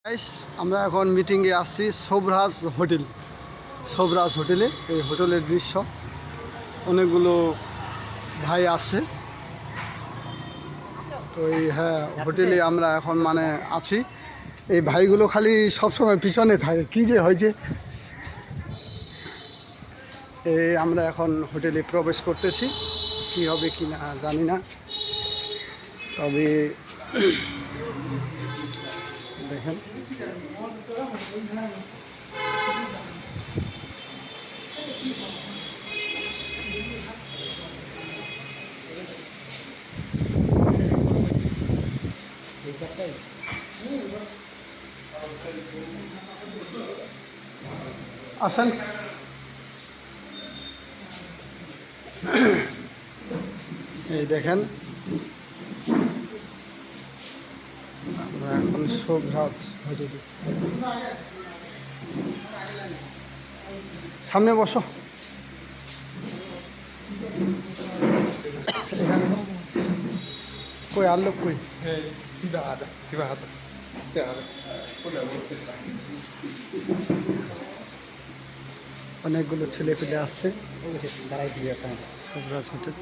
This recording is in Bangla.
গাইস, আমরা এখন মিটিংয়ে আসছি শোভরাজ হোটেলে। এই হোটেলের দৃশ্য, অনেকগুলো ভাই আসছে। তো এই হোটেলে আমরা এখন আছি। এই ভাইগুলো খালি সবসময় পিছনে থাকে, কি যে হয়েছে। এই আমরা এখন হোটেলে প্রবেশ করতেছি, কি হবে কি না জানি না, তবে দেখেন আসেন। এই দেখেন আমরা এখন শোভরাজ হোটেলে। সামনে বসো। কই আর লোক কই? অনেকগুলো ছেলে পেলে আসছে শোভরাজ হোটেল।